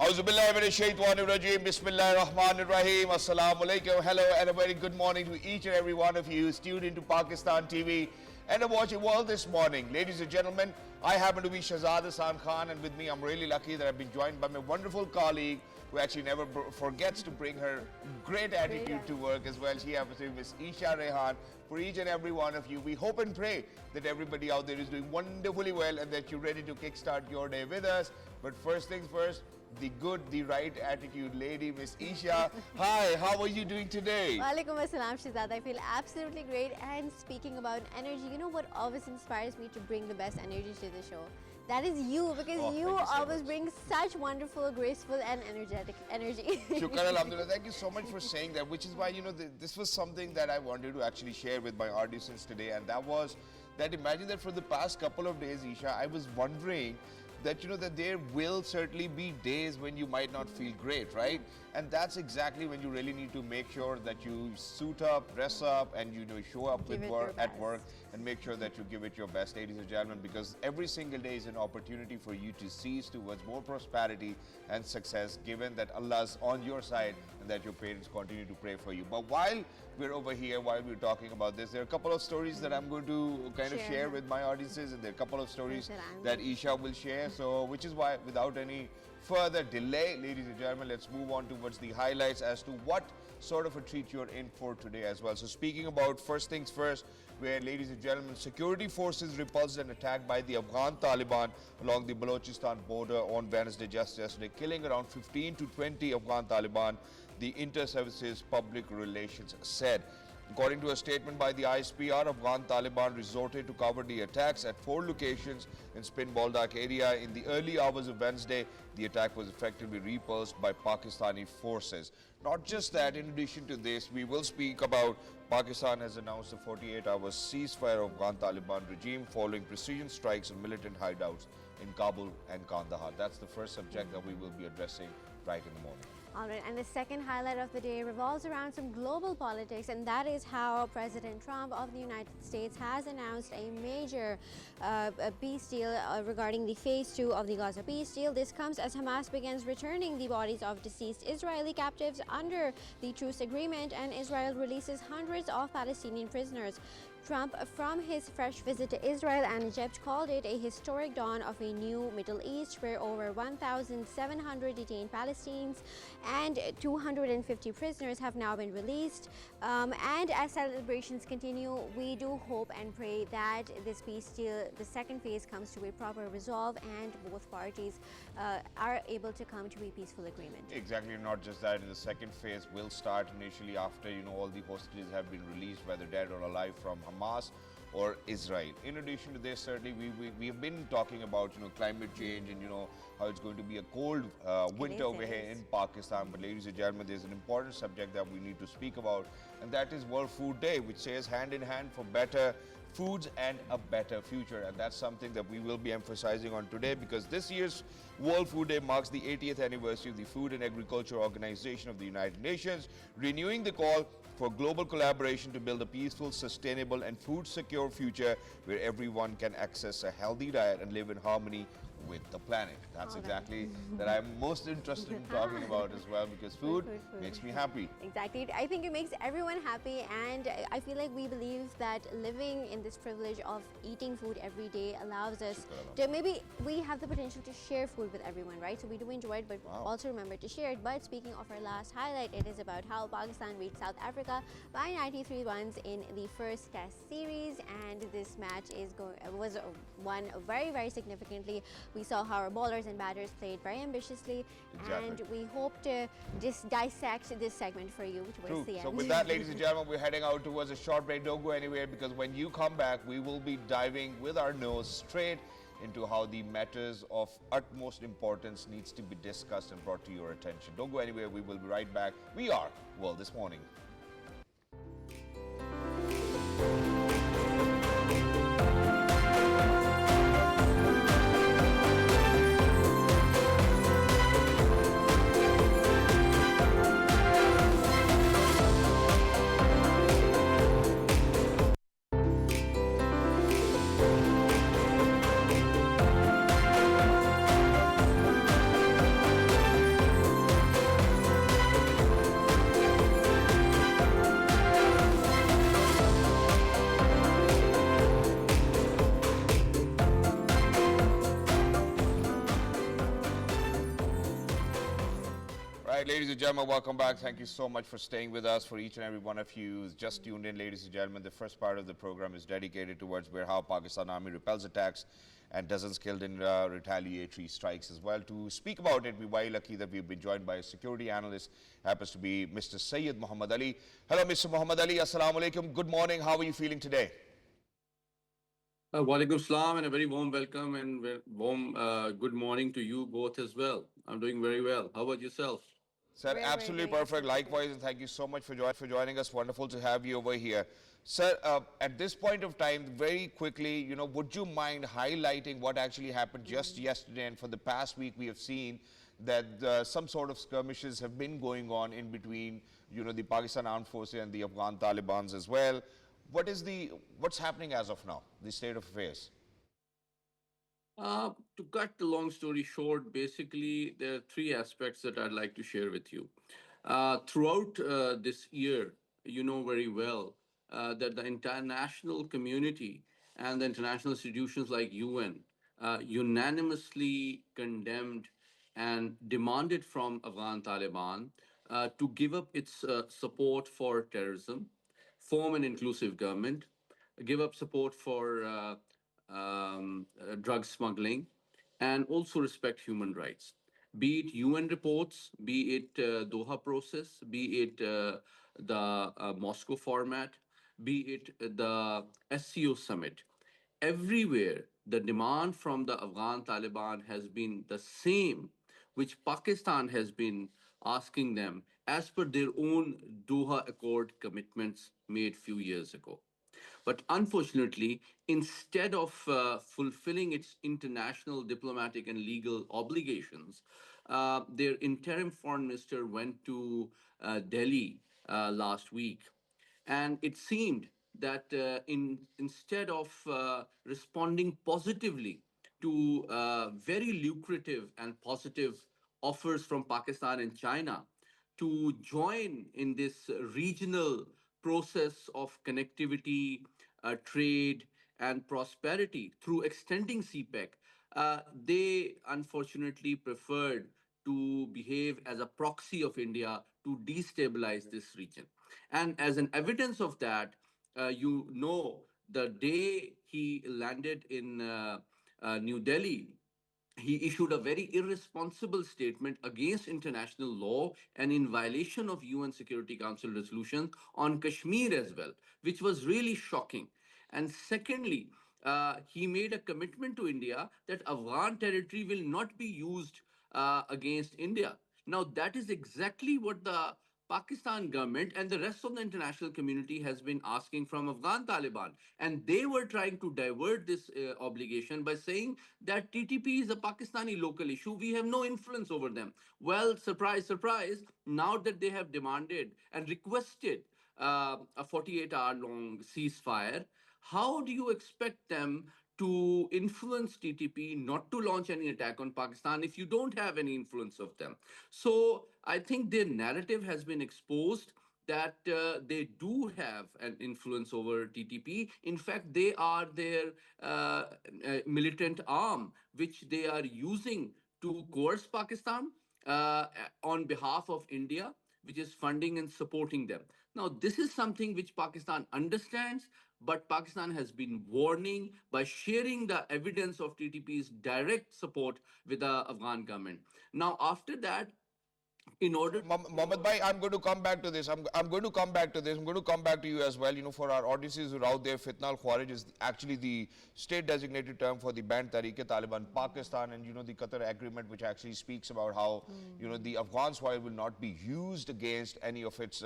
Auzubillahiminashaitanirrajim. Bismillahirrahmanirrahim. Assalamu alaikum. Hello and a very good morning to each and every one of you who's tuned into Pakistan TV and are watching world this morning. Ladies and gentlemen, I happen to be Shahzad Khan, and with me I'm really lucky that I've been joined by my wonderful colleague who actually never forgets to bring her great attitude to work as well. She happens to be Miss Eesha Rehan. For each and every one of you, we hope and pray that everybody out there is doing wonderfully well and that you're ready to kickstart your day with us. But first things first, the good, the right attitude lady, Miss Eesha. Hi, how are you doing today? Walaikum assalam, Shahzad. I feel absolutely great. And speaking about energy, you know what always inspires me to bring the best energy to the show? That is you, because you always bring such wonderful, graceful and energetic energy. Shukran, alhamdulillah. Thank you so much for saying that, which is why, you know, this was something that I wanted to actually share with my audience today, and that was that imagine that for the past couple of days, Eesha, I was wondering that, you know, that there will certainly be days when you might not feel great, right? And that's exactly when you really need to make sure that you suit up, dress up, and you know, show up with work at work and make sure that you give it your best, ladies and gentlemen, because every single day is an opportunity for you to seize towards more prosperity and success, given that Allah's on your side and that your parents continue to pray for you. But while we're over here, while we're talking about this, there are a couple of stories that I'm going to kind of share with my audiences, and there are a couple of stories that Eesha will share. So, which is why, without any further delay, ladies and gentlemen, let's move on towards the highlights as to what sort of a treat you're in for today as well. So speaking about first things first, where, ladies and gentlemen, security forces repulsed an attack by the Afghan Taliban along the Balochistan border on Wednesday, just yesterday, killing around 15 to 20 Afghan Taliban, the Inter-Services Public Relations said. According to a statement by the ISPR, Afghan Taliban resorted to cover the attacks at 4 locations in Spin Boldak area. In the early hours of Wednesday, the attack was effectively repulsed by Pakistani forces. Not just that, in addition to this, we will speak about Pakistan has announced a 48-hour ceasefire of Afghan Taliban regime following precision strikes on militant hideouts in Kabul and Kandahar. That's the first subject that we will be addressing right in the morning. All right, and the second highlight of the day revolves around some global politics, and that is how President Trump of the United States has announced a major peace deal regarding the phase 2 of the Gaza peace deal. This comes as Hamas begins returning the bodies of deceased Israeli captives under the truce agreement, and Israel releases hundreds of Palestinian prisoners. Trump, from his fresh visit to Israel and Egypt, called it a historic dawn of a new Middle East where over 1,700 detained Palestinians and 250 prisoners have now been released. And as celebrations continue, we do hope and pray that this peace deal, the second phase, comes to a proper resolve and both parties are able to come to a peaceful agreement. Exactly, not just that, the second phase will start initially after, you know, all the hostages have been released, whether dead or alive, from Hamas or Israel. In addition to this, certainly we have been talking about, you know, climate change and, you know, how it's going to be a cold winter over here in Pakistan. But ladies and gentlemen, there's an important subject that we need to speak about, and that is World Food Day, which says hand in hand for better foods and a better future. And that's something that we will be emphasizing on today, because this year's World Food Day marks the 80th anniversary of the Food and Agriculture Organization of the United Nations, renewing the call for global collaboration to build a peaceful, sustainable and food-secure future where everyone can access a healthy diet and live in harmony with the planet. That's exactly that I'm most interested in talking about as well, because food makes me happy. Exactly. I think it makes everyone happy, and I feel like we believe that living in this privilege of eating food every day allows us to, maybe we have the potential to share food with everyone, right? So we do enjoy it, but also remember to share it. But speaking of our last highlight, it is about how Pakistan beat South Africa by 93 runs in the first Test series, and this match was won very, very significantly. We saw how our bowlers and batters played very ambitiously, and we hope to just dissect this segment for you towards the end. So with that, ladies and gentlemen, we're heading out towards a short break. Don't go anywhere, because when you come back, we will be diving with our nose straight into how the matters of utmost importance needs to be discussed and brought to your attention. Don't go anywhere. We will be right back. We are World This Morning. ladies and gentlemen, welcome back. Thank you so much for staying with us. For each and every one of you who's just tuned in, ladies and gentlemen, the first part of the program is dedicated towards where how Pakistan Army repels attacks and dozens killed in retaliatory strikes as well. To speak about it, we're very lucky that we've been joined by a security analyst, happens to be Mr. Syed Muhammad Ali. Hello, Mr. Muhammad Ali. Assalamu alaikum. Good morning. How are you feeling today? Walaikum salam and a very warm welcome and warm good morning to you both as well. I'm doing very well. How about yourself? Sir, absolutely perfect. Likewise, and thank you so much for joining us. Wonderful to have you over here. Sir, at this point of time, very quickly, would you mind highlighting what actually happened just yesterday? And for the past week, we have seen that some sort of skirmishes have been going on in between, the Pakistan Armed Forces and the Afghan Talibans as well. What's happening as of now, the state of affairs? To cut the long story short, basically, there are three aspects that I'd like to share with you. Throughout this year, you know very well that the international community and the international institutions like UN unanimously condemned and demanded from Afghan Taliban to give up its support for terrorism, form an inclusive government, give up support for drug smuggling, and also respect human rights. Be it UN reports, be it Doha process, be it the Moscow format, be it the SCO summit. Everywhere, the demand from the Afghan Taliban has been the same, which Pakistan has been asking them as per their own Doha Accord commitments made few years ago. But unfortunately, instead of fulfilling its international diplomatic and legal obligations, their interim foreign minister went to Delhi last week. And it seemed that instead of responding positively to very lucrative and positive offers from Pakistan and China to join in this regional process of connectivity, trade, and prosperity through extending CPEC, they unfortunately preferred to behave as a proxy of India to destabilize this region. And as an evidence of that, the day he landed in New Delhi, he issued a very irresponsible statement against international law and in violation of UN Security Council resolutions on Kashmir as well, which was really shocking. And secondly, he made a commitment to India that Afghan territory will not be used against India. Now, that is exactly what the Pakistan government and the rest of the international community has been asking from Afghan Taliban. And they were trying to divert this obligation by saying that TTP is a Pakistani local issue. We have no influence over them. Well, surprise, surprise, now that they have demanded and requested a 48-hour long ceasefire, how do you expect them to influence TTP not to launch any attack on Pakistan if you don't have any influence of them? So I think their narrative has been exposed that they do have an influence over TTP. In fact, they are their militant arm, which they are using to coerce Pakistan on behalf of India, which is funding and supporting them. Now, this is something which Pakistan understands, but Pakistan has been warning by sharing the evidence of TTP's direct support with the Afghan government. Now, after that, in order Mohammed Bhai, I'm going to come back to this. I'm going to come back to this. I'm going to come back to you as well. For our audiences who are out there, Fitna Al-Khawarij is actually the state designated term for the banned Taliban Pakistan, and the Qatar agreement, which actually speaks about how the Afghan soil will not be used against any of its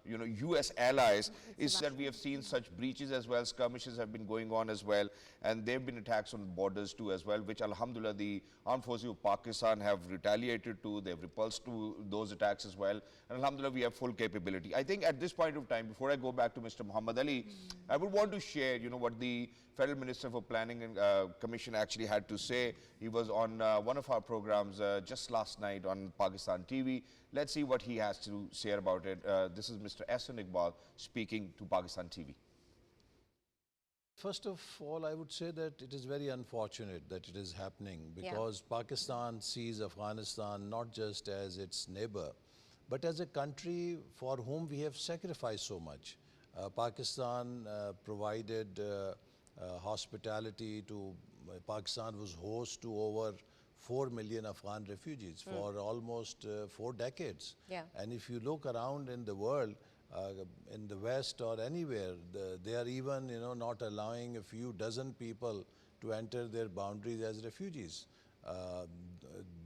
US allies. Is that we have seen such breaches as well. Skirmishes have been going on as well, and there have been attacks on borders too as well, which Alhamdulillah the armed forces of Pakistan have retaliated to. They've repulsed to those attacks as well, and Alhamdulillah we have full capability. I think at this point of time, before I go back to Mr. Muhammad Ali, I would want to share what the Federal Minister for Planning and Commission actually had to say. He was on one of our programs just last night on Pakistan TV. Let's see what he has to say about it. This is Mr. Ehsan Iqbal speaking to Pakistan TV. First of all, I would say that it is very unfortunate that it is happening because Pakistan sees Afghanistan not just as its neighbor, but as a country for whom we have sacrificed so much. Pakistan provided hospitality to, Pakistan was host to over 4 million Afghan refugees for almost 4 decades. Yeah. And if you look around in the world, in the West or anywhere, they are even, not allowing a few dozen people to enter their boundaries as refugees.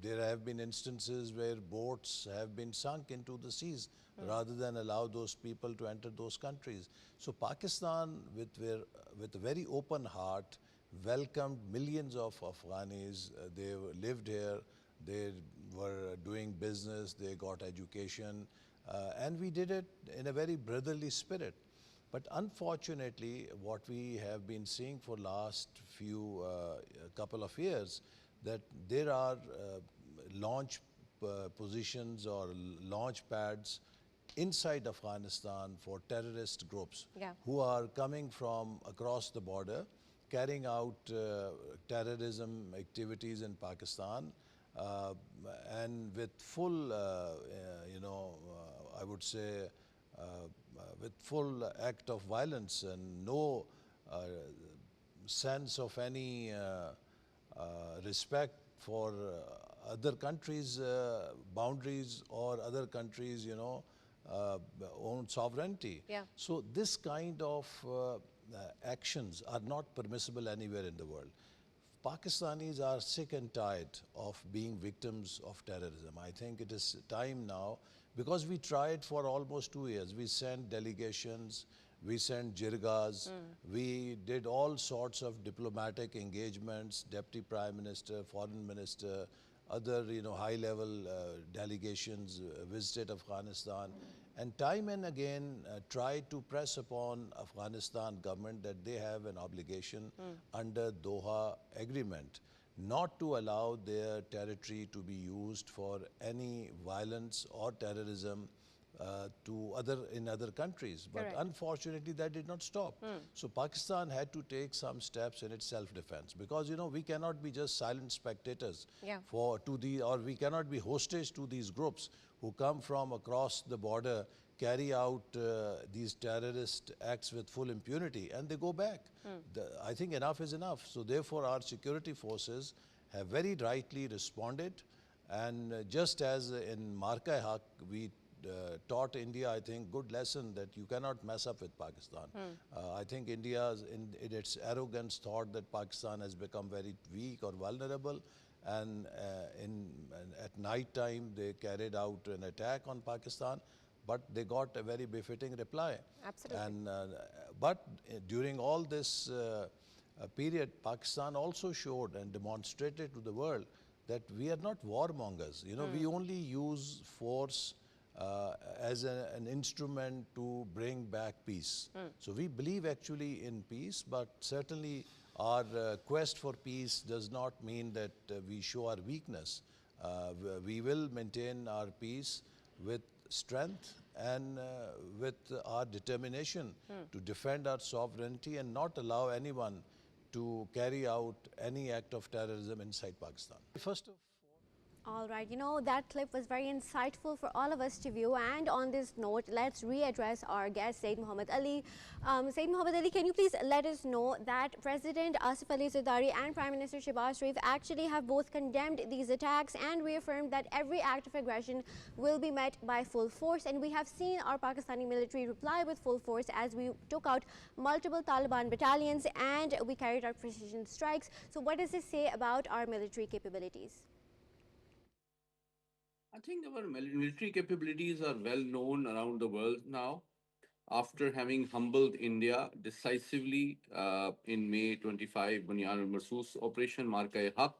There have been instances where boats have been sunk into the seas rather than allow those people to enter those countries. So Pakistan, with a very open heart, welcomed millions of Afghanis. They lived here, they were doing business, they got education, and we did it in a very brotherly spirit. But unfortunately, what we have been seeing for last few couple of years, that there are launch positions or launch pads inside Afghanistan for terrorist groups who are coming from across the border, carrying out terrorism activities in Pakistan, and with full, I would say, with full act of violence and no sense of any respect for other countries' boundaries or other countries' own sovereignty. Yeah. So this kind of actions are not permissible anywhere in the world. Pakistanis are sick and tired of being victims of terrorism. I think it is time now, because we tried for almost 2 years. We sent delegations, we sent jirgas, we did all sorts of diplomatic engagements, Deputy Prime Minister, Foreign Minister, other high-level delegations visited Afghanistan, and time and again tried to press upon Afghanistan government that they have an obligation under Doha Agreement not to allow their territory to be used for any violence or terrorism in other countries. But Correct. unfortunately, that did not stop. So Pakistan had to take some steps in its self-defense, because we cannot be just silent spectators or we cannot be hostage to these groups who come from across the border, carry out these terrorist acts with full impunity, and they go back. I think enough is enough. So therefore, our security forces have very rightly responded, and just as in Marka-e-Haq, we taught India, I think, good lesson that you cannot mess up with Pakistan. I think India, in its arrogance, thought that Pakistan has become very weak or vulnerable, and at night time they carried out an attack on Pakistan, but they got a very befitting reply. Absolutely. And but during all this period, Pakistan also showed and demonstrated to the world that we are not warmongers. We only use force as an instrument to bring back peace. So we believe actually in peace, but certainly our quest for peace does not mean that we show our weakness. We will maintain our peace with strength and with our determination to defend our sovereignty and not allow anyone to carry out any act of terrorism inside Pakistan. First of All right, that clip was very insightful for all of us to view. And on this note, let's readdress our guest, Syed Muhammad Ali. Syed Muhammad Ali, can you please let us know that President Asif Ali Zardari and Prime Minister Shehbaz Sharif actually have both condemned these attacks and reaffirmed that every act of aggression will be met by full force. And we have seen our Pakistani military reply with full force as we took out multiple Taliban battalions and we carried out precision strikes. So what does this say about our military capabilities? I think our military capabilities are well known around the world now. After having humbled India decisively in May 25, Bunyan al-Marsus Operation Marka-e-Haq,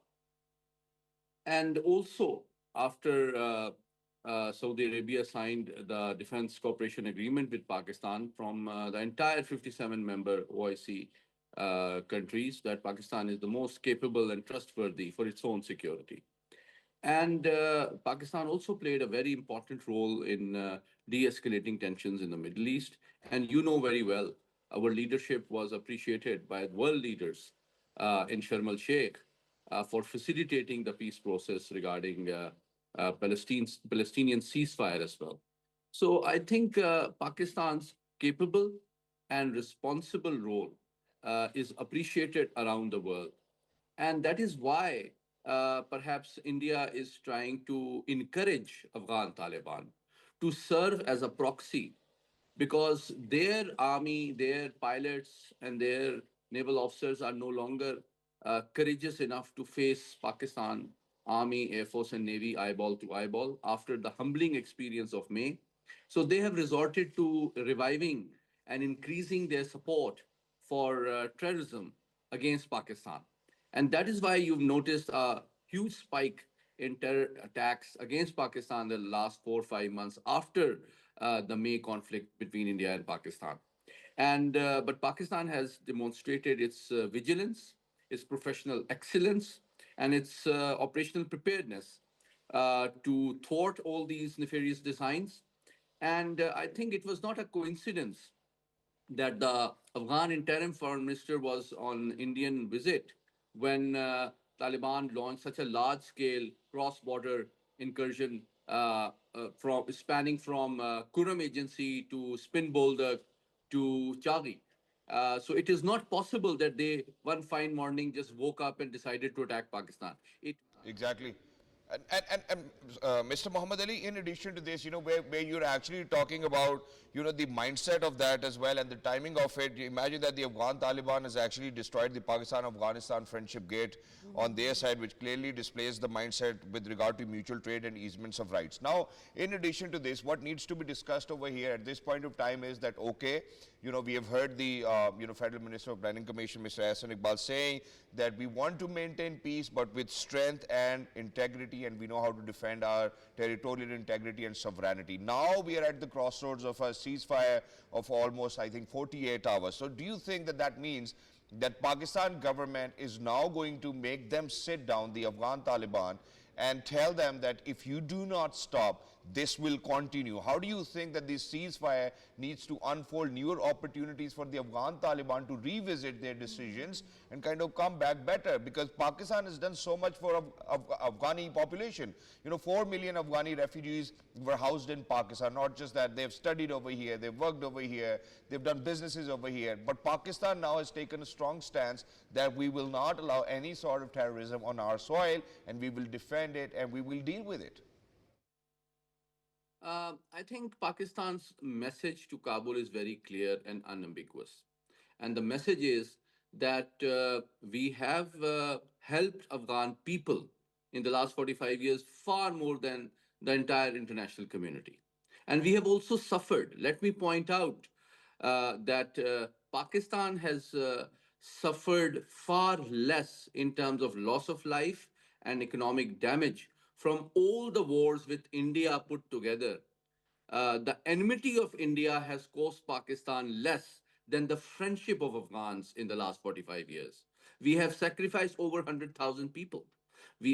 and also after Saudi Arabia signed the Defense Cooperation Agreement with Pakistan from the entire 57-member OIC countries, that Pakistan is the most capable and trustworthy for its own security. And Pakistan also played a very important role in de-escalating tensions in the Middle East. And you know very well, our leadership was appreciated by world leaders in Sharm el-Sheikh for facilitating the peace process regarding Palestinian ceasefire as well. So I think Pakistan's capable and responsible role is appreciated around the world. And that is why perhaps India is trying to encourage Afghan Taliban to serve as a proxy because their army, their pilots, and their naval officers are no longer courageous enough to face Pakistan Army, Air Force, and Navy eyeball to eyeball after the humbling experience of May. So they have resorted to reviving and increasing their support for terrorism against Pakistan. And that is why you've noticed a huge spike in terror attacks against Pakistan in the last 4 or 5 months after the May conflict between India and Pakistan. And but Pakistan has demonstrated its vigilance, its professional excellence, and its operational preparedness to thwart all these nefarious designs. And I think it was not a coincidence that the Afghan interim foreign minister was on Indian visit when Taliban launched such a large-scale cross-border incursion from spanning from Kuram Agency to Spin Boulder to Chagi. So it is not possible that they one fine morning just woke up and decided to attack Pakistan. It Exactly. And Mr. Muhammad Ali, in addition to this, where you're actually talking about, the mindset of that as well and the timing of it, you imagine that the Afghan Taliban has actually destroyed the Pakistan-Afghanistan friendship gate on their side, which clearly displays the mindset with regard to mutual trade and easements of rights. Now, in addition to this, what needs to be discussed over here at this point of time is that, okay, we have heard the, Federal Minister of Planning Commission, Mr. Hassan Iqbal, saying that we want to maintain peace, but with strength and integrity, and we know how to defend our territorial integrity and sovereignty. Now we are at the crossroads of a ceasefire of almost, I think, 48 hours. So do you think that that means that Pakistan government is now going to make them sit down, the Afghan Taliban, and tell them that if you do not stop, this will continue? How do you think that this ceasefire needs to unfold newer opportunities for the Afghan Taliban to revisit their decisions and kind of come back better? Because Pakistan has done so much for Afghani population. 4 million Afghani refugees were housed in Pakistan. Not just that, they've studied over here, they've worked over here, they've done businesses over here. But Pakistan now has taken a strong stance that we will not allow any sort of terrorism on our soil, and we will defend it and we will deal with it. I think Pakistan's message to Kabul is very clear and unambiguous. And the message is that we have helped Afghan people in the last 45 years far more than the entire international community. And we have also suffered. Let me point out that Pakistan has suffered far less in terms of loss of life and economic damage from all the wars with India put together. The enmity of India has cost Pakistan less than the friendship of Afghans in the last 45 years. We have sacrificed over 100,000 people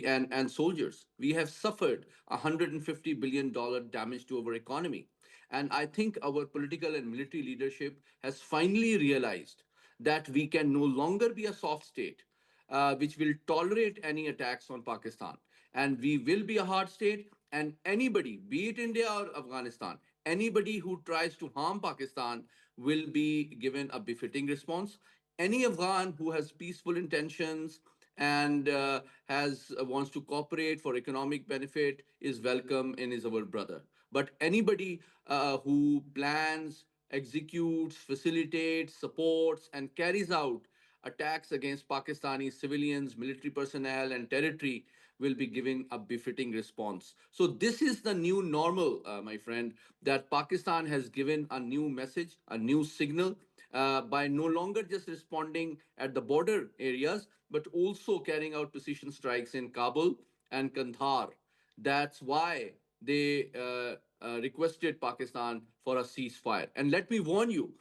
and soldiers. We have suffered $150 billion damage to our economy. And I think our political and military leadership has finally realized that we can no longer be a soft state which will tolerate any attacks on Pakistan. And we will be a hard state, and anybody, be it India or Afghanistan, anybody who tries to harm Pakistan will be given a befitting response. Any Afghan who has peaceful intentions and has wants to cooperate for economic benefit is welcome and is our brother. But anybody who plans, executes, facilitates, supports, and carries out attacks against Pakistani civilians, military personnel, and territory will be given a befitting response. So, this is the new normal, my friend, that Pakistan has given a new message, a new signal by no longer just responding at the border areas, but also carrying out precision strikes in Kabul and Kandahar. That's why they requested Pakistan for a ceasefire. And let me warn you,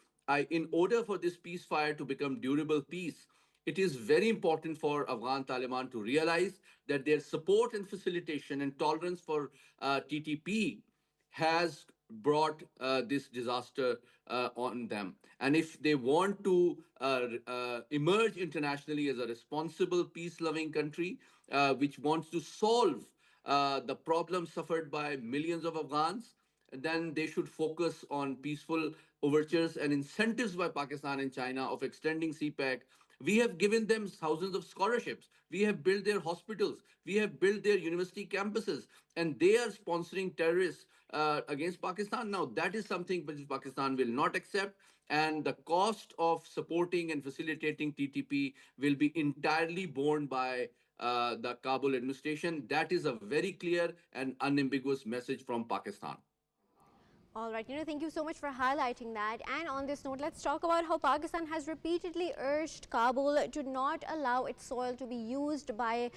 in order for this ceasefire to become durable peace, it is very important for Afghan Taliban to realize that their support and facilitation and tolerance for TTP has brought this disaster on them. And if they want to emerge internationally as a responsible, peace loving country which wants to solve the problems suffered by millions of Afghans, then they should focus on peaceful overtures and incentives by Pakistan and China of extending CPAC. We have given them thousands of scholarships. We have built their hospitals. We have built their university campuses. And they are sponsoring terrorists against Pakistan. Now, that is something which Pakistan will not accept. And the cost of supporting and facilitating TTP will be entirely borne by the Kabul administration. That is a very clear and unambiguous message from Pakistan. All right, thank you so much for highlighting that. And on this note, let's talk about how Pakistan has repeatedly urged Kabul to not allow its soil to be used by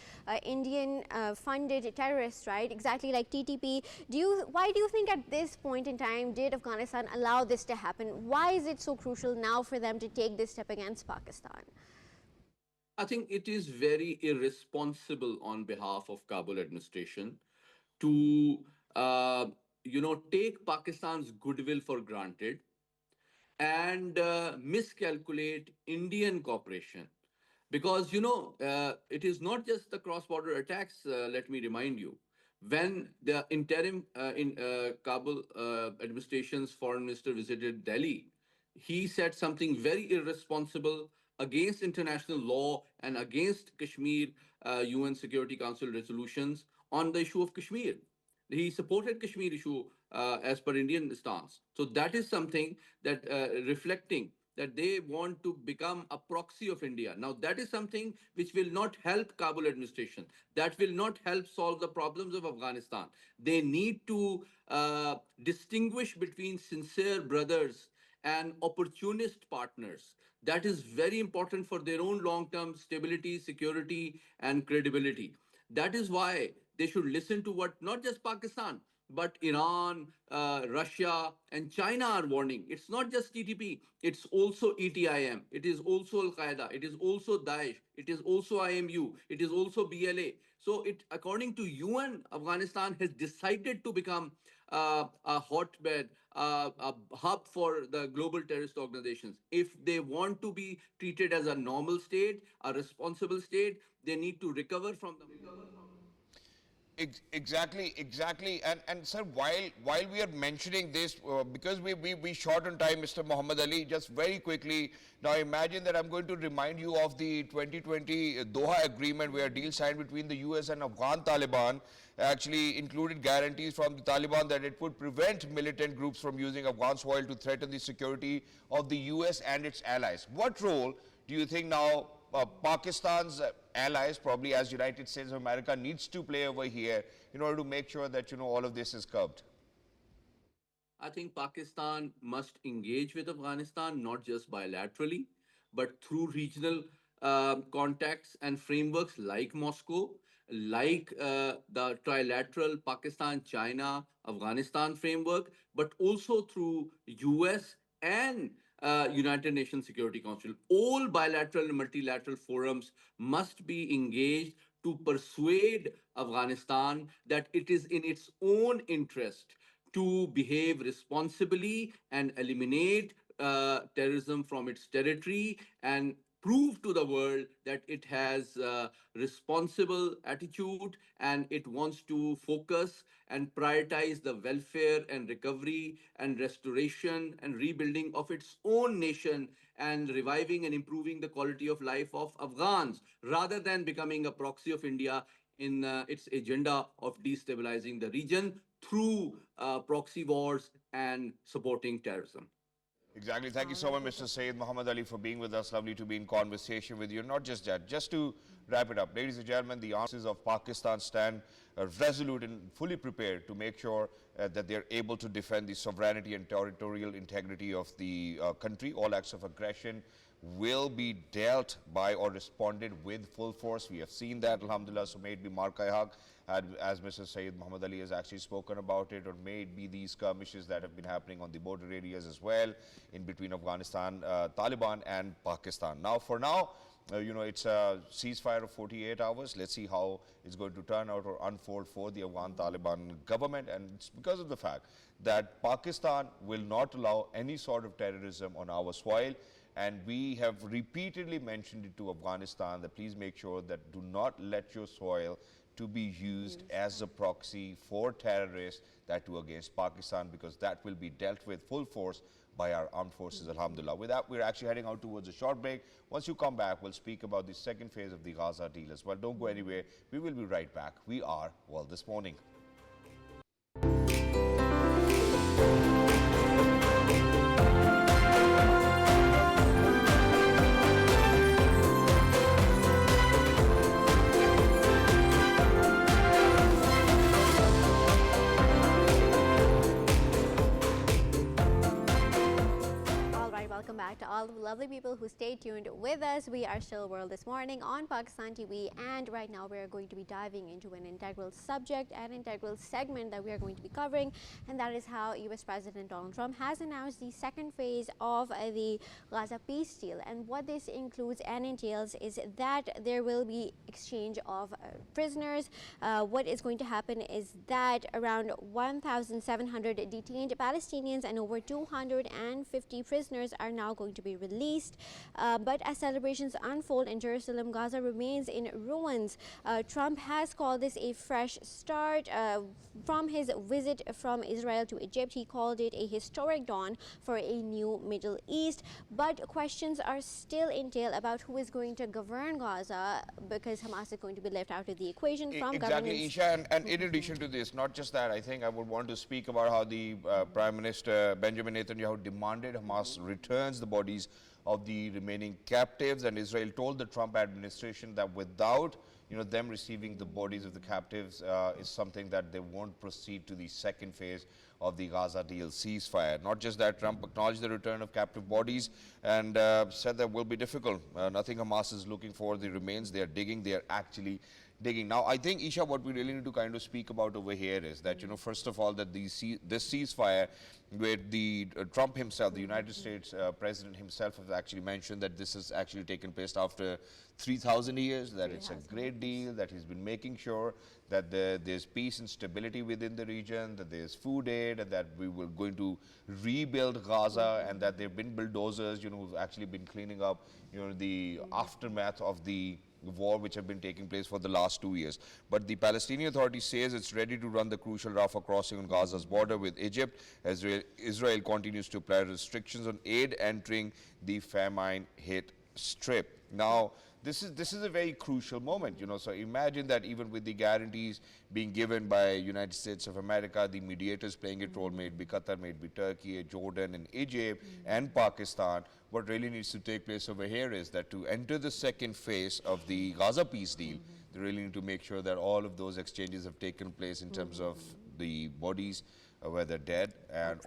Indian-funded terrorists, right? Exactly like TTP. Why do you think at this point in time did Afghanistan allow this to happen? Why is it so crucial now for them to take this step against Pakistan? I think it is very irresponsible on behalf of Kabul administration to take Pakistan's goodwill for granted and miscalculate Indian cooperation. Because, it is not just the cross-border attacks, let me remind you. When the interim in Kabul administration's foreign minister visited Delhi, he said something very irresponsible against international law and against Kashmir UN Security Council resolutions on the issue of Kashmir. He supported Kashmir issue as per Indian stance. So that is something that reflecting that they want to become a proxy of India. Now that is something which will not help Kabul administration. That will not help solve the problems of Afghanistan. They need to distinguish between sincere brothers and opportunist partners. That is very important for their own long-term stability, security, and credibility. That is why they should listen to what not just Pakistan, but Iran, Russia, and China are warning. It's not just TTP, it's also ETIM, it is also Al Qaeda, it is also Daesh, it is also IMU, it is also BLA. So, according to UN, Afghanistan has decided to become a hotbed, a hub for the global terrorist organizations. If they want to be treated as a normal state, a responsible state, they need to recover from the. Exactly. And sir, while we are mentioning this, because we short on time, Mr. Muhammad Ali, just very quickly. Now imagine that I'm going to remind you of the 2020 Doha agreement, where a deal signed between the US and Afghan Taliban actually included guarantees from the Taliban that it would prevent militant groups from using Afghan soil to threaten the security of the US and its allies. What role do you think now Pakistan's allies, probably as United States of America, needs to play over here in order to make sure that all of this is curbed? I think Pakistan must engage with Afghanistan not just bilaterally, but through regional contacts and frameworks like Moscow, like the trilateral Pakistan, China, Afghanistan framework, but also through US and United Nations Security Council. All bilateral and multilateral forums must be engaged to persuade Afghanistan that it is in its own interest to behave responsibly and eliminate terrorism from its territory and prove to the world that it has a responsible attitude and it wants to focus and prioritize the welfare and recovery and restoration and rebuilding of its own nation and reviving and improving the quality of life of Afghans rather than becoming a proxy of India in its agenda of destabilizing the region through proxy wars and supporting terrorism. Exactly. Thank you so much, Mr. Syed Muhammad Ali, for being with us. Lovely to be in conversation with you. Not just that, just to wrap it up, ladies and gentlemen, the armies of Pakistan stand resolute and fully prepared to make sure that they're able to defend the sovereignty and territorial integrity of the country. All acts of aggression will be dealt by or responded with full force. We have seen that, alhamdulillah. So may it be Marka-e-Haq, as Mr. Syed Muhammad Ali has actually spoken about it, or may it be these skirmishes that have been happening on the border areas as well, in between Afghanistan, Taliban and Pakistan. Now, for now, it's a ceasefire of 48 hours. Let's see how it's going to turn out or unfold for the Afghan Taliban government. And it's because of the fact that Pakistan will not allow any sort of terrorism on our soil. And we have repeatedly mentioned it to Afghanistan that please make sure that do not let your soil to be used as a proxy for terrorists, that too against Pakistan, because that will be dealt with full force by our armed forces, alhamdulillah. With that, we're actually heading out towards a short break. Once you come back, we'll speak about the second phase of the Gaza deal as well. Don't go anywhere. We will be right back. We are World This Morning. Welcome back to all the lovely people who stay tuned with us. We are still World This Morning on Pakistan TV, and right now we are going to be diving into an integral subject and integral segment that we are going to be covering, and that is how US President Donald Trump has announced the second phase of the Gaza peace deal. And what this includes and entails is that there will be exchange of prisoners. What is going to happen is that around 1,700 detained Palestinians and over 250 prisoners are now going to be released. But as celebrations unfold in Jerusalem, Gaza remains in ruins. Trump has called this a fresh start. From his visit from Israel to Egypt, he called it a historic dawn for a new Middle East. But questions are still entail about who is going to govern Gaza, because Hamas is going to be left out of the equation from exactly, governance. Eesha, and in addition to this, not just that, I think I would want to speak about how the Prime Minister Benjamin Netanyahu demanded Hamas returns the bodies of the remaining captives, and Israel told the Trump administration that without them receiving the bodies of the captives is something that they won't proceed to the second phase of the Gaza deal ceasefire. Not just that, Trump acknowledged the return of captive bodies and said that will be difficult. Nothing Hamas is looking for the remains. They are digging. They are actually digging. Now, I think, Eesha, what we really need to kind of speak about over here is that, first of all, that this ceasefire, where the Trump himself, the United States President himself, has actually mentioned that this has actually taken place after 3,000 years, that it's a great deal, that he's been making sure that there's peace and stability within the region, that there's food aid, and that we were going to rebuild Gaza, and that there have been bulldozers, who've actually been cleaning up, the aftermath of the war which have been taking place for the last 2 years. But the Palestinian Authority says it's ready to run the crucial Rafah crossing on Gaza's border with Egypt as Israel continues to apply restrictions on aid entering the famine-hit strip. Now, this is a very crucial moment, so imagine that even with the guarantees being given by United States of America, the mediators playing a role, made by Qatar, made by Turkey, Jordan and Egypt and Pakistan, what really needs to take place over here is that to enter the second phase of the Gaza peace deal, they really need to make sure that all of those exchanges have taken place in terms of the bodies, whether dead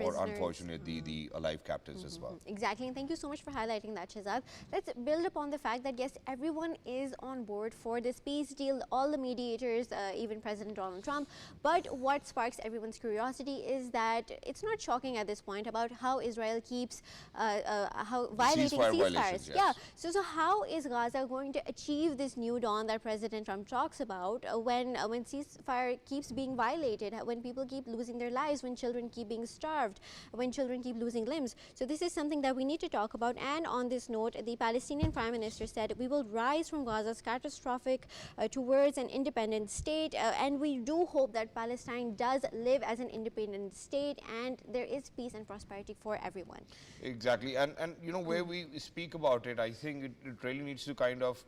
or unfortunately the alive captives as well. Exactly, and thank you so much for highlighting that, Shahzad. Let's build upon the fact that yes, everyone is on board for this peace deal, all the mediators, even President Donald Trump. But what sparks everyone's curiosity is that it's not shocking at this point about how Israel keeps violating ceasefires. Yes. Yeah. So how is Gaza going to achieve this new dawn that President Trump talks about when ceasefire keeps being violated, when people keep losing their lives, when children keep being starved, when children keep losing limbs? So this is something that we need to talk about. And on this note, the Palestinian Prime Minister said we will rise from Gaza's catastrophic towards an independent state, and we do hope that Palestine does live as an independent state and there is peace and prosperity for everyone. Exactly, and where we speak about it, I think it really needs to kind of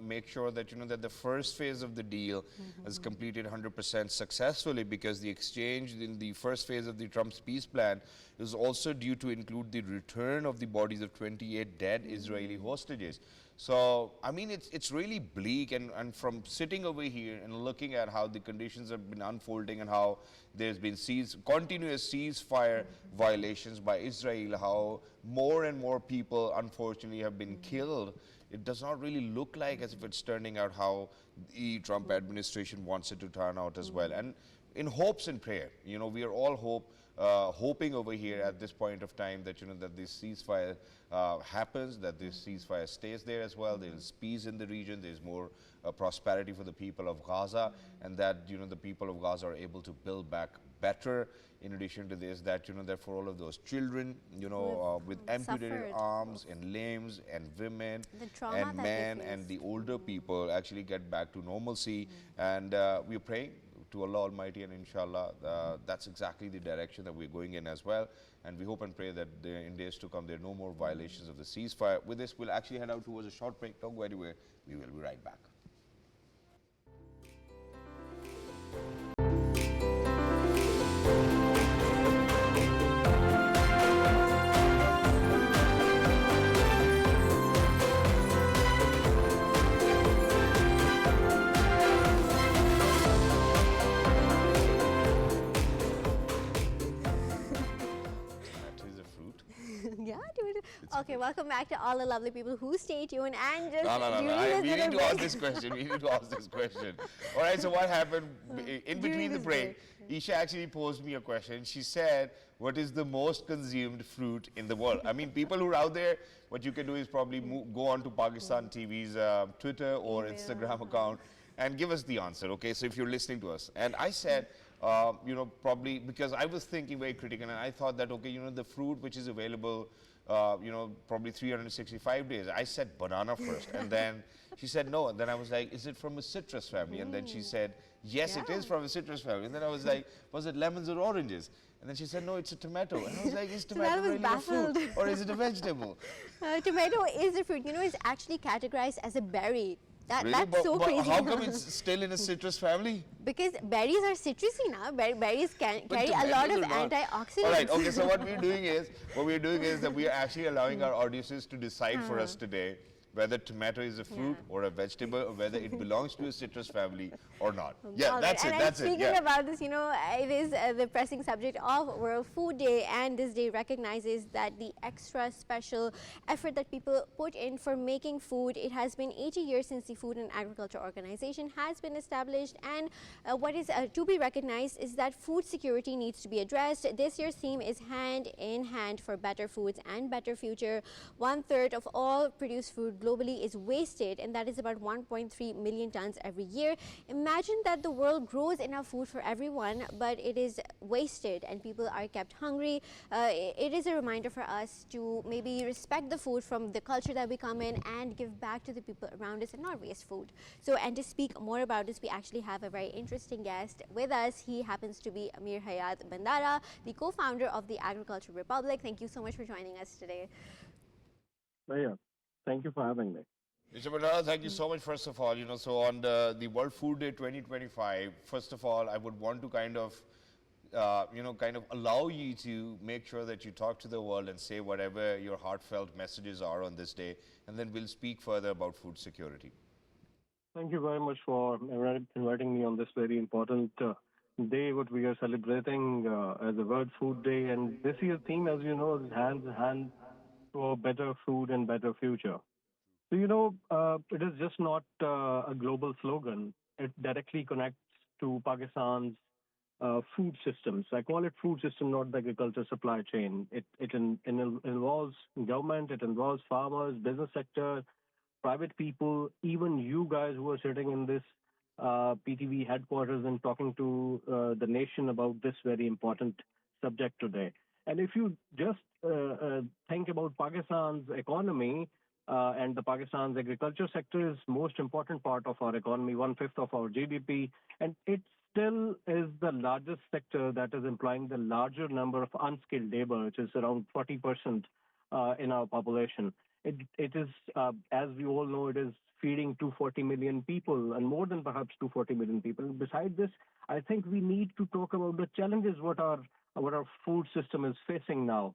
make sure that that the first phase of the deal is completed 100% successfully, because the exchange in the first phase of the Trump's peace plan is also due to include the return of the bodies of 28 dead Israeli hostages. So, I mean, it's really bleak, and from sitting over here and looking at how the conditions have been unfolding and how there's been continuous ceasefire violations by Israel, how more and more people unfortunately have been killed, it does not really look like as if it's turning out how the Trump administration wants it to turn out as well. And in hopes and prayer, we are all hoping over here at this point of time that that this ceasefire happens, that this ceasefire stays there as well. There's peace in the region. There's more prosperity for the people of Gaza, and that the people of Gaza are able to build back better. In addition to this, that that for all of those children, with amputated suffered. arms and limbs, and women The trauma and that they men and the faced. older people actually get back to normalcy. And we're praying to Allah Almighty, and inshallah, that's exactly the direction that we're going in as well. And we hope and pray that in days to come, there are no more violations of the ceasefire. With this, we'll actually head out towards a short break. Don't go anywhere. We will be right back. Yeah, dude. Okay, welcome back to all the lovely people who stay tuned and just No. during We this need little to ask break. this question. We need to ask this question. All right, so what happened in between the this break? Eesha actually posed me a question. She said, what is the most consumed fruit in the world? I mean, people who are out there, what you can do is probably go on to Pakistan TV's Twitter or Instagram account and give us the answer, okay? So if you're listening to us. And I said, probably because I was thinking very critical and I thought that, okay, the fruit which is available, probably 365 days. I said banana first. And then she said no. And then I was like, is it from a citrus family? And then she said, yes, it is from a citrus family. And then I was like, was it lemons or oranges? And then she said, no, it's a tomato. And I was like, is tomato was really a fruit baffled. or is it a vegetable? Tomato is a fruit. It's actually categorized as a berry. Really? That's so but crazy. how come it's still in a citrus family? Because berries are citrusy now. Berries carry But a lot of tomatoes are not. antioxidants. All right, okay, so what we're doing is that we are actually allowing our audiences to decide for us today whether tomato is a fruit or a vegetable or whether it belongs to a citrus family or not. Yeah, All that's right. it, And that's it. speaking Yeah. about this, it is the pressing subject of World Food Day, and this day recognizes that the extra special effort that people put in for making food. It has been 80 years since the Food and Agriculture Organization has been established, and what is to be recognized is that food security needs to be addressed. This year's theme is Hand in Hand for Better Foods and Better Future. 1/3 of all produced food globally is wasted, and that is about 1.3 million tons every year. Imagine that the world grows enough food for everyone, but it is wasted and people are kept hungry. It is a reminder for us to maybe respect the food from the culture that we come in and give back to the people around us and not waste food. So, and to speak more about this, we actually have a very interesting guest with us. He happens to be Aamer Hayat Bhandara, the co-founder of the Agriculture Republic. Thank you so much for joining us today. Yeah, thank you for having me. Mr. Bhandara, thank you so much, first of all. So on the World Food Day 2025, first of all, I would want to kind of allow you to make sure that you talk to the world and say whatever your heartfelt messages are on this day, and then we'll speak further about food security. Thank you very much for inviting me on this very important day, what we are celebrating as the World Food Day. And this year's theme, as you know, is Hand in Hand for Better Food and Better Future. So, it is just not a global slogan. It directly connects to Pakistan's food systems. I call it food system, not the agriculture supply chain. It involves government, it involves farmers, business sector, private people, even you guys who are sitting in this PTV headquarters and talking to the nation about this very important subject today. And if you just think about Pakistan's economy, and the Pakistan's agriculture sector is most important part of our economy, 1/5 of our GDP, and it still is the largest sector that is employing the larger number of unskilled labor, which is around 40% in our population. It is, as we all know, it is feeding 240 million people, and more than perhaps 240 million people. Besides this, I think we need to talk about the challenges what our food system is facing now.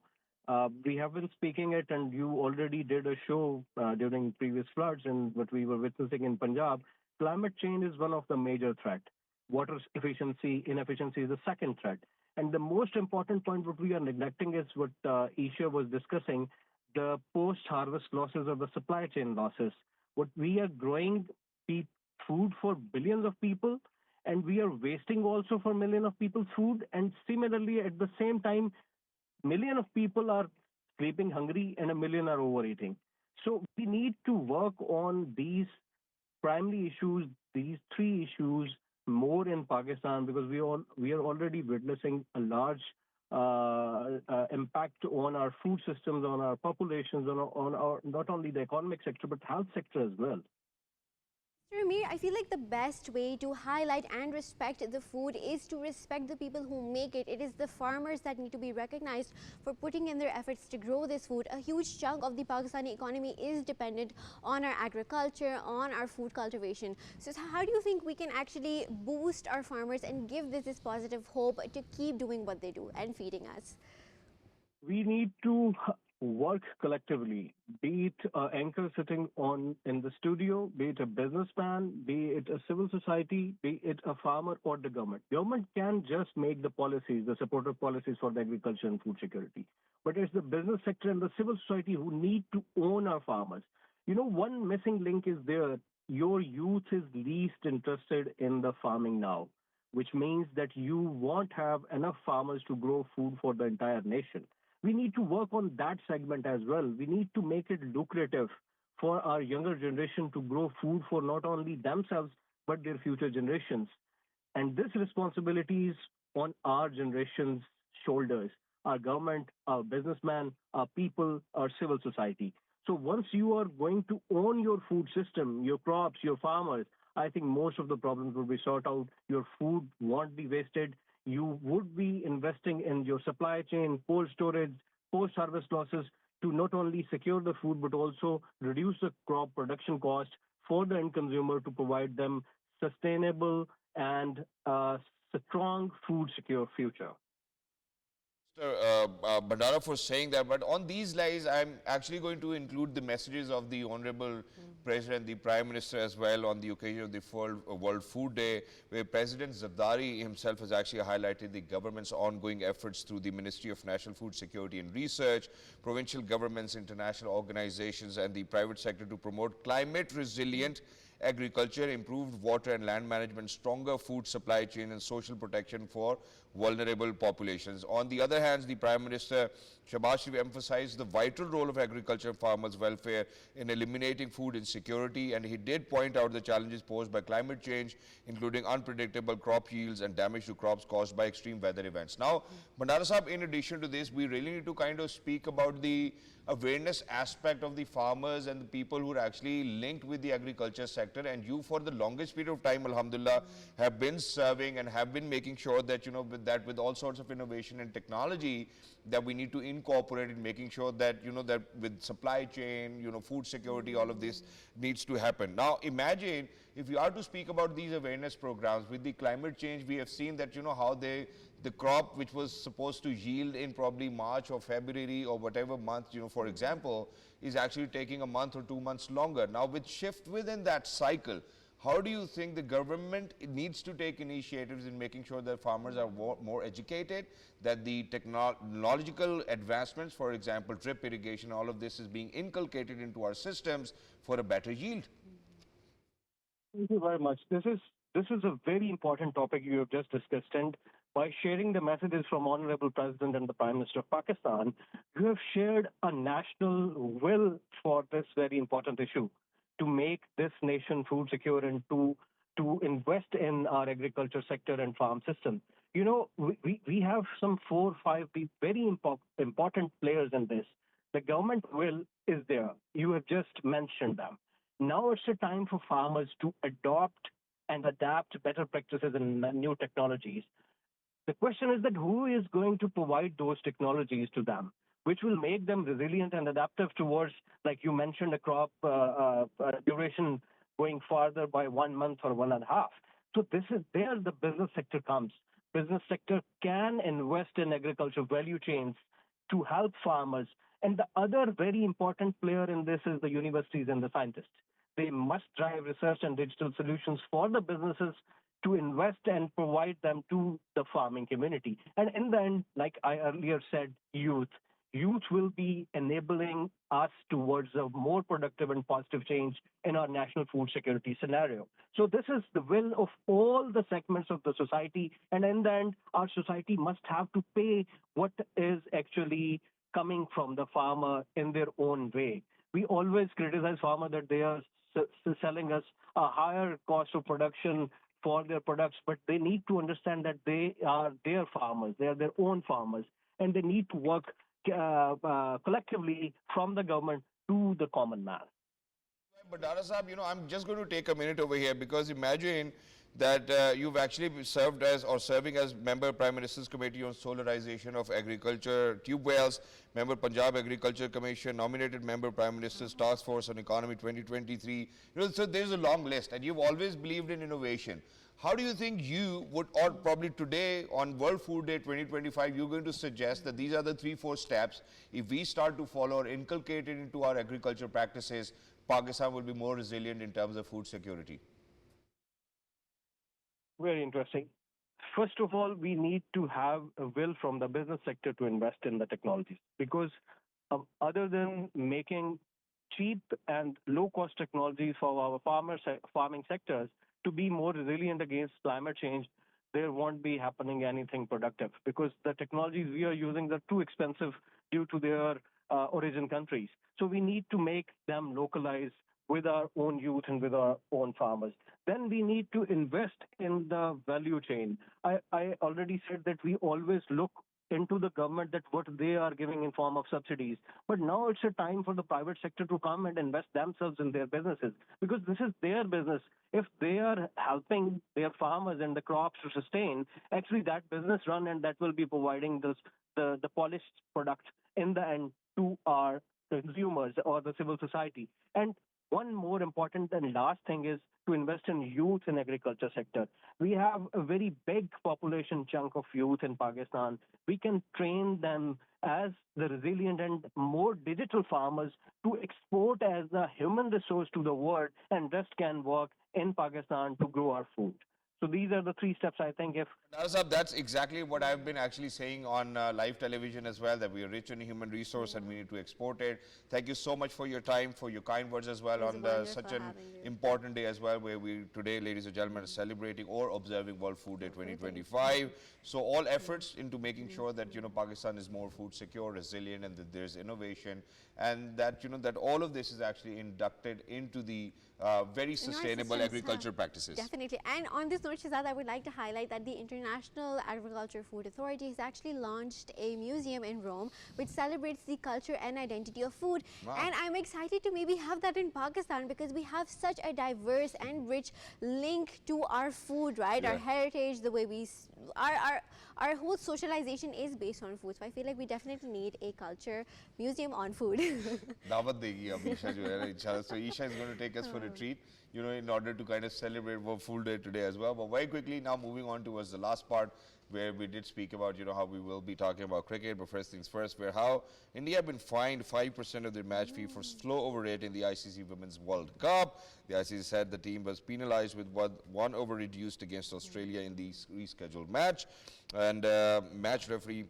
We have been speaking it, and you already did a show during previous floods and what we were witnessing in Punjab. Climate change is one of the major threats. Water inefficiency is the second threat. And the most important point what we are neglecting is what Eesha was discussing, the post-harvest losses or the supply chain losses. What we are growing food for billions of people, and we are wasting also for millions of people's food. And similarly, at the same time, million of people are sleeping hungry and a million are overeating. So we need to work on these primary issues, these three issues more in Pakistan because we are already witnessing a large impact on our food systems, on our populations, on our not only the economic sector but health sector as well. Amir, I feel like the best way to highlight and respect the food is to respect the people who make it. It is the farmers that need to be recognized for putting in their efforts to grow this food. A huge chunk of the Pakistani economy is dependent on our agriculture, on our food cultivation. So how do you think we can actually boost our farmers and give this positive hope to keep doing what they do and feeding us? We need to work collectively, be it an anchor sitting on in the studio, be it a businessman, be it a civil society, be it a farmer or the government. Government can just make the policies, the supportive policies for the agriculture and food security. But it's the business sector and the civil society who need to own our farmers. You know, one missing link is there. Your youth is least interested in the farming now, which means that you won't have enough farmers to grow food for the entire nation. We need to work on that segment as well. We need to make it lucrative for our younger generation to grow food for not only themselves, but their future generations. And this responsibility is on our generation's shoulders, our government, our businessmen, our people, our civil society. So once you are going to own your food system, your crops, your farmers, I think most of the problems will be sorted out. Your food won't be wasted. You would be investing in your supply chain, cold storage, post-harvest losses to not only secure the food, but also reduce the crop production cost for the end consumer to provide them sustainable and strong food secure future. Bhandara for saying that, but on these lines, I'm actually going to include the messages of the Honorable President, the Prime Minister as well on the occasion of the World Food Day, where President Zardari himself has actually highlighted the government's ongoing efforts through the Ministry of National Food Security and Research, provincial governments, international organizations and the private sector to promote climate resilient agriculture, improved water and land management, stronger food supply chain and social protection for vulnerable populations. On the other hand, the Prime Minister Shahbaz Sharif emphasized the vital role of agriculture and farmers' welfare in eliminating food insecurity, and he did point out the challenges posed by climate change, including unpredictable crop yields and damage to crops caused by extreme weather events. Now, Bhandara Sahab, in addition to this, we really need to kind of speak about the awareness aspect of the farmers and the people who are actually linked with the agriculture sector. And you, for the longest period of time, alhamdulillah, have been serving and have been making sure that, you know, with all sorts of innovation and technology that we need to incorporate in making sure that, you know, that with supply chain, you know, food security, all of this needs to happen. Now, imagine if you are to speak about these awareness programs with the climate change, we have seen that, you know, how the crop which was supposed to yield in probably March or February or whatever month, you know, for example, is actually taking a month or 2 months longer. Now, with shift within that cycle, how do you think the government needs to take initiatives in making sure that farmers are more educated, that the technological advancements, for example, drip irrigation, all of this is being inculcated into our systems for a better yield? Thank you very much. This is a very important topic you have just discussed, and by sharing the messages from Honorable President and the Prime Minister of Pakistan, you have shared a national will for this very important issue to make this nation food secure and to invest in our agriculture sector and farm system. You know, we have some 4 or 5 very important players in this. The government will is there. You have just mentioned them. Now it's a time for farmers to adopt and adapt better practices and new technologies. The question is that who is going to provide those technologies to them, which will make them resilient and adaptive towards, like you mentioned, a crop duration going farther by 1 month or 1.5. So this is where the business sector comes. Business sector can invest in agriculture value chains to help farmers. And the other very important player in this is the universities and the scientists. They must drive research and digital solutions for the businesses to invest and provide them to the farming community. And in the end, like I earlier said, youth will be enabling us towards a more productive and positive change in our national food security scenario. So this is the will of all the segments of the society. And in the end, our society must have to pay what is actually coming from the farmer in their own way. We always criticize farmer that they are selling us a higher cost of production for their products, but they need to understand that they are their farmers, they are their own farmers, and they need to work collectively from the government to the common man. Bhandara Sahab, I'm just going to take a minute over here because imagine that you've actually served as or serving as member Prime Minister's Committee on Solarization of Agriculture, Tube Wells, member Punjab Agriculture Commission, nominated member Prime Minister's Task Force on Economy 2023. So there's a long list, and you've always believed in innovation. How do you think you would, or probably today on World Food Day 2025, you're going to suggest that these are the 3-4 steps, if we start to follow or inculcate it into our agriculture practices, Pakistan will be more resilient in terms of food security? Very interesting. First of all, we need to have a will from the business sector to invest in the technologies, because other than making cheap and low-cost technologies for our farming sectors to be more resilient against climate change, there won't be happening anything productive, because the technologies we are using are too expensive due to their origin countries. So we need to make them localized with our own youth and with our own farmers. Then we need to invest in the value chain. I already said that we always look into the government that what they are giving in form of subsidies. But now it's a time for the private sector to come and invest themselves in their businesses, because this is their business. If they are helping their farmers and the crops to sustain, actually that business run, and that will be providing the polished product in the end to our consumers or the civil society. And one more important and last thing is to invest in youth in agriculture sector. We have a very big population chunk of youth in Pakistan. We can train them as the resilient and more digital farmers to export as a human resource to the world, and rest can work in Pakistan to grow our food. So these are the 3 steps, I think. That's exactly what I've been actually saying on live television as well, that we are rich in human resource and we need to export it. Thank you so much for your time, for your kind words as well on such an important day as well, where we today, ladies and gentlemen, are celebrating or observing World Food Day 2025. So all efforts into making sure that, Pakistan is more food secure, resilient, and that there's innovation, and that, that all of this is actually inducted into the very sustainable agriculture practices. Definitely. And on this note, Shahzad, I would like to highlight that the International Agriculture Food Authority has actually launched a museum in Rome which celebrates the culture and identity of food. Wow. And I'm excited to maybe have that in Pakistan, because we have such a diverse and rich link to our food, right? Yeah. Our heritage, the way we, our whole socialization is based on food. So I feel like we definitely need a culture museum on food. Dawat degi Eesha jo hai na, so Eesha is going to take us for a treat, in order to kind of celebrate World Food Day today as well. But very quickly, now moving on towards the last part, where we did speak about, how we will be talking about cricket. But first things first, where how India have been fined 5% of their match fee for slow over rate in the ICC Women's World Cup. The ICC said the team was penalized with 1 over reduced against Australia in the rescheduled match. And match referee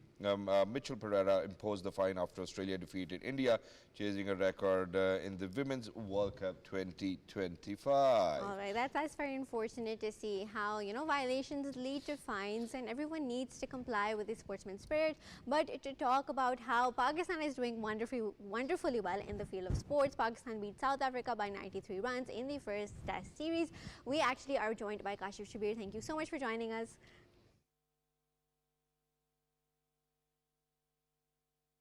Mitchell Pereira imposed the fine after Australia defeated India, chasing a record in the Women's World Cup 2025. All right, that's very unfortunate to see how, violations lead to fines, and everyone needs to comply with the sportsman spirit. But to talk about how Pakistan is doing wonderfully well in the field of sports, Pakistan beat South Africa by 93 runs in the first Test series. We actually are joined by KASHIF. SHABBIR, thank you so much for joining us.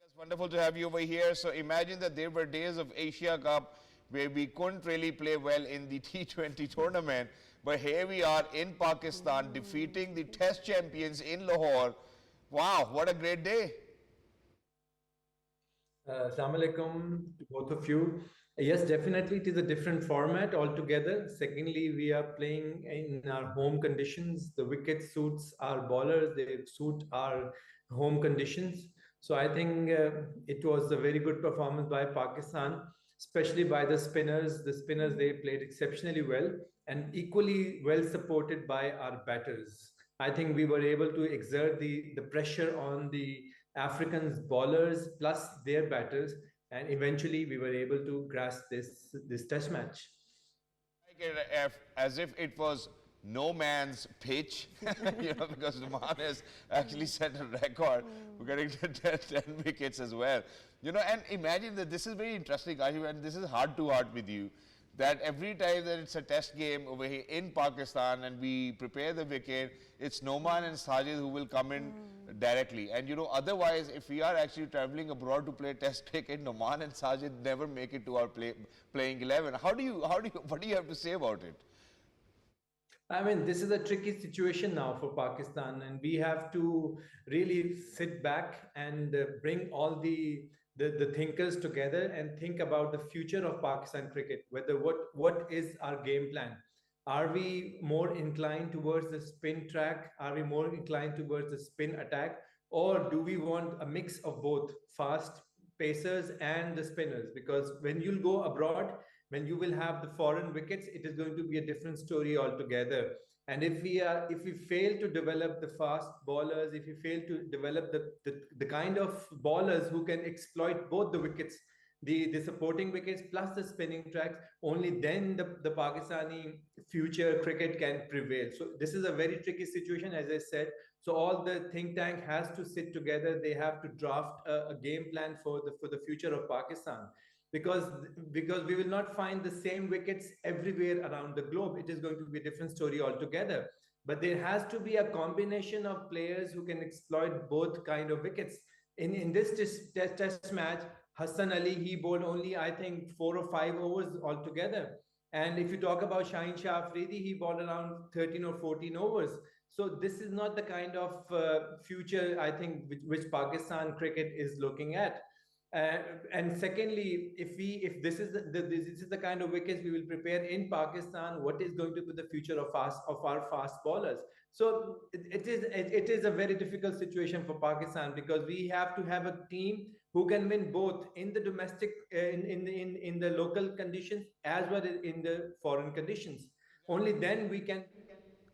It's wonderful to have you over here. So imagine that there were days of Asia Cup where we couldn't really play well in the T20 tournament, but here we are in Pakistan defeating the Test champions in Lahore. Wow, what a great day. Assalamu alaikum to both of you. Yes, definitely it is a different format altogether. Secondly, we are playing in our home conditions. The wicket suits our bowlers, they suit our home conditions. So I think it was a very good performance by Pakistan, especially by the spinners. The spinners, they played exceptionally well and equally well supported by our batters. I think we were able to exert the pressure on the Africans bowlers plus their batters, and eventually we were able to grasp this test match. As if it was no man's pitch, because Rehan has actually set a record for getting 10 wickets as well. And imagine that this is very interesting, Kashif, and this is heart to heart with you. that every time that it's a test game over here in Pakistan and we prepare the wicket, it's Noman and Sajid who will come in directly. And you know, otherwise, if we are actually traveling abroad to play test cricket, Noman and Sajid never make it to our playing 11. What do you have to say about it? I mean, this is a tricky situation now for Pakistan, and we have to really sit back and bring all the thinkers together and think about the future of Pakistan cricket. Whether what is our game plan? Are we more inclined towards the spin track? Are we more inclined towards the spin attack? Or do we want a mix of both fast pacers and the spinners? Because when you'll go abroad, when you will have the foreign wickets, it is going to be a different story altogether. And if we fail to develop the fast bowlers, if we fail to develop the kind of bowlers who can exploit both the wickets, the supporting wickets plus the spinning tracks, only then the Pakistani future cricket can prevail. So this is a very tricky situation, as I said. So all the think tank has to sit together. They have to draft a game plan for the future of Pakistan. Because we will not find the same wickets everywhere around the globe. It is going to be a different story altogether. But there has to be a combination of players who can exploit both kind of wickets. In this test match, Hassan Ali, he bowled only, I think, 4 or 5 overs altogether. And if you talk about Shaheen Shah Afridi, he bowled around 13 or 14 overs. So this is not the kind of future, I think, which Pakistan cricket is looking at. And secondly, if this is the kind of wickets we will prepare in Pakistan, what is going to be the future of our fast bowlers? So it is a very difficult situation for Pakistan, because we have to have a team who can win both in the domestic in the local conditions as well as in the foreign conditions. Only then we can.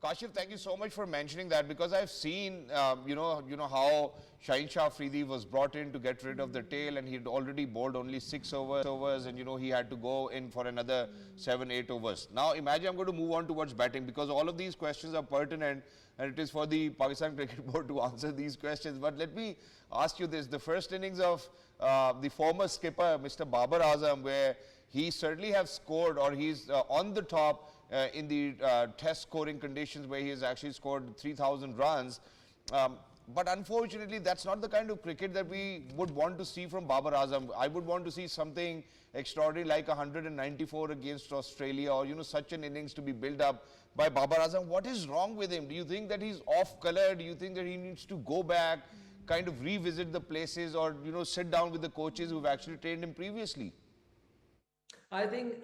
Kashif, thank you so much for mentioning that, because I've seen, you know how Shaheen Shah Afridi was brought in to get rid of the tail, and he'd already bowled only 6 overs, and you know he had to go in for another 7, 8 overs. Now imagine I'm going to move on towards batting, because all of these questions are pertinent, and it is for the Pakistan Cricket Board to answer these questions. But let me ask you this: the first innings of the former skipper, Mr. Babar Azam, where he certainly has scored, or he's on the top in the test scoring conditions, where he has actually scored 3,000 runs. But unfortunately, that's not the kind of cricket that we would want to see from Babar Azam. I would want to see something extraordinary like 194 against Australia, or you know, such an innings to be built up by Babar Azam. What is wrong with him? Do you think that he's off color? Do you think that he needs to go back, kind of revisit the places, or you know, sit down with the coaches who've actually trained him previously? I think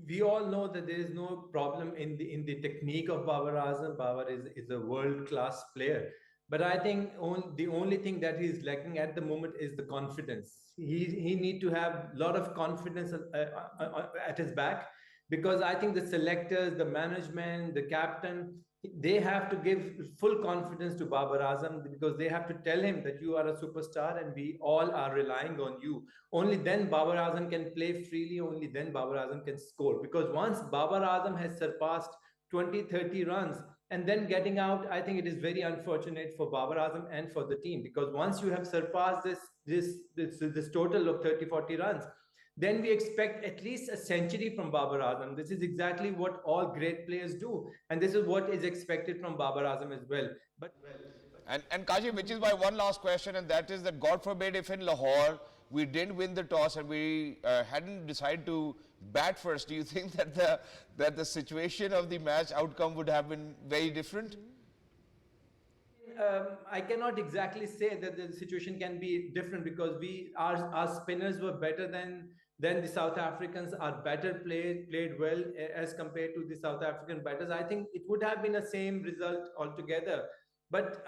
we all know that there is no problem in the technique of Babar Azam. Babar is a world-class player. But I think the only thing that he's lacking at the moment is the confidence. He need to have a lot of confidence at his back, because I think the selectors, the management, the captain, they have to give full confidence to Babar Azam, because they have to tell him that you are a superstar and we all are relying on you. Only then Babar Azam can play freely, only then Babar Azam can score. Because once Babar Azam has surpassed 20, 30 runs and then getting out, I think it is very unfortunate for Babar Azam and for the team, because once you have surpassed this total of 30, 40 runs, then we expect at least a century from Babar Azam. This is exactly what all great players do, and this is what is expected from Babar Azam as well. And Kashif, which is my one last question, and that is that God forbid if in Lahore we didn't win the toss and we hadn't decided to bat first, do you think that the situation of the match outcome would have been very different? I cannot exactly say that the situation can be different, because our spinners were better than the South Africans. Our batter played well as compared to the South African batters. I think it would have been the same result altogether. But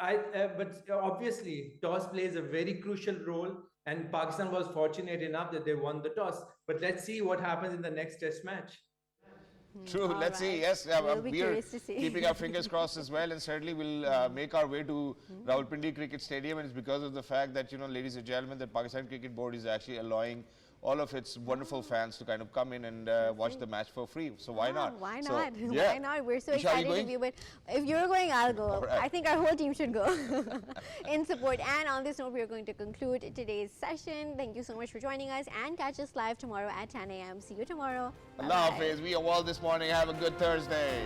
obviously toss plays a very crucial role, and Pakistan was fortunate enough that they won the toss. But let's see what happens in the next test match. True, let's see. Yes, we are keeping our fingers crossed as well, and certainly we'll make our way to Rawalpindi Cricket Stadium, and it's because of the fact that, you know, ladies and gentlemen, the Pakistan Cricket Board is actually allowing all of its wonderful fans to kind of come in and watch the match for free. So why not? Why So, not? yeah. Why not? We're so Eesha, are you excited going? with you. But if you're going, I'll go. All right. I think our whole team should go in support. And on this note, we're going to conclude today's session. Thank you so much for joining us, and catch us live tomorrow at 10 a.m. See you tomorrow. Allah Hafiz. We are all this morning. Have a good Thursday.